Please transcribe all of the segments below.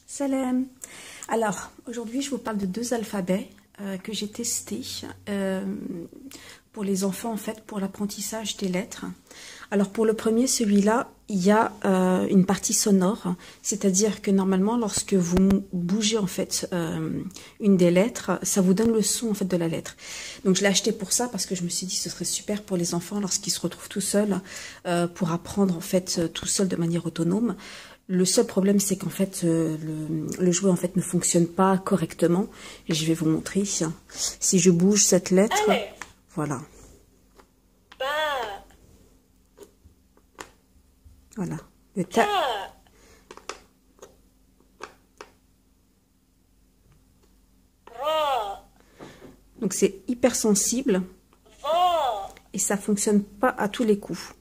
Salam. Alors, aujourd'hui, je vous parle de deux alphabets que j'ai testés pour les enfants, en fait, pour l'apprentissage des lettres. Alors, pour le premier, celui-là, il y a une partie sonore, c'est-à-dire que normalement, lorsque vous bougez, en fait, une des lettres, ça vous donne le son, en fait, de la lettre. Donc, je l'ai acheté pour ça, parce que je me suis dit que ce serait super pour les enfants lorsqu'ils se retrouvent tout seuls, pour apprendre, en fait, tout seul de manière autonome. Le seul problème, c'est qu'en fait, le jouet en fait ne fonctionne pas correctement. Et je vais vous montrer. Si je bouge cette lettre, voilà. Voilà. Le ta. Donc c'est hyper sensible et ça fonctionne pas à tous les coups.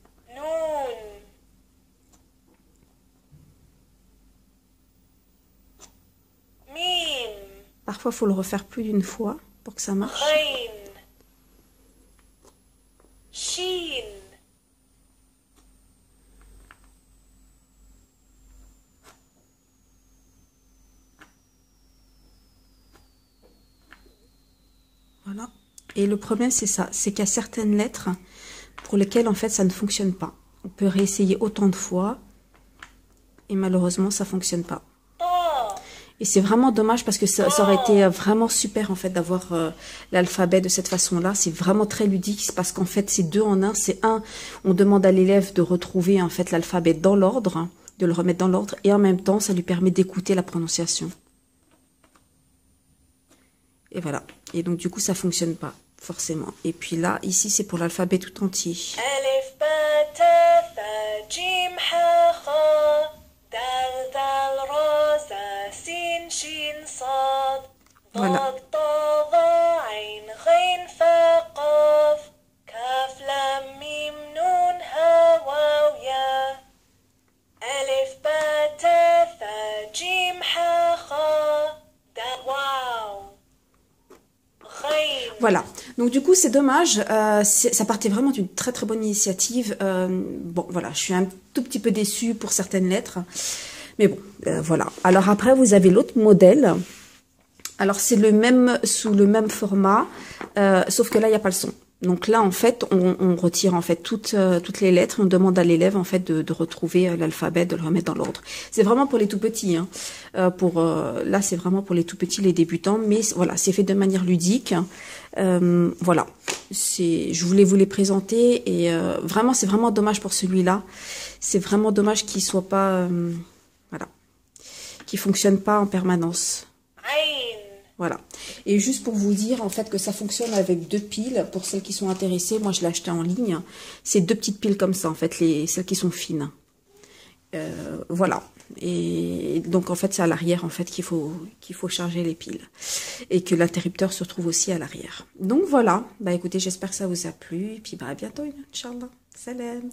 Parfois, il faut le refaire plus d'une fois pour que ça marche. Voilà. Et le problème, c'est ça. C'est qu'il y a certaines lettres pour lesquelles, en fait, ça ne fonctionne pas. On peut réessayer autant de fois. Et malheureusement, ça ne fonctionne pas. Et c'est vraiment dommage parce que ça aurait été vraiment super en fait d'avoir l'alphabet de cette façon-là. C'est vraiment très ludique parce qu'en fait c'est deux en un. C'est un, on demande à l'élève de retrouver en fait l'alphabet dans l'ordre, de le remettre dans l'ordre, et en même temps ça lui permet d'écouter la prononciation. Et voilà. Et donc du coup ça fonctionne pas forcément. Et puis là, ici c'est pour l'alphabet tout entier. Voilà. Voilà, donc du coup c'est dommage, ça partait vraiment d'une très très bonne initiative. Bon voilà, je suis un tout petit peu déçue pour certaines lettres, mais bon, voilà. Alors après vous avez l'autre modèle. Alors c'est le même, sous le même format, sauf que là il n'y a pas le son. Donc là en fait on retire en fait toutes les lettres, on demande à l'élève en fait de retrouver l'alphabet, de le remettre dans l'ordre. C'est vraiment pour les tout petits, hein. Là c'est vraiment pour les tout petits, les débutants, mais voilà, c'est fait de manière ludique. Voilà, je voulais vous les présenter et vraiment c'est vraiment dommage pour celui-là. C'est vraiment dommage qu'il soit pas, voilà, qu'il fonctionne pas en permanence. Voilà. Et juste pour vous dire en fait que ça fonctionne avec deux piles, pour celles qui sont intéressées, moi je l'ai acheté en ligne. C'est deux petites piles comme ça en fait, celles qui sont fines. Voilà. Et donc en fait c'est à l'arrière en fait qu'il faut charger les piles. Et que l'interrupteur se trouve aussi à l'arrière. Donc voilà. Bah écoutez, j'espère que ça vous a plu. Et puis bah à bientôt, Inch'Allah. Salam.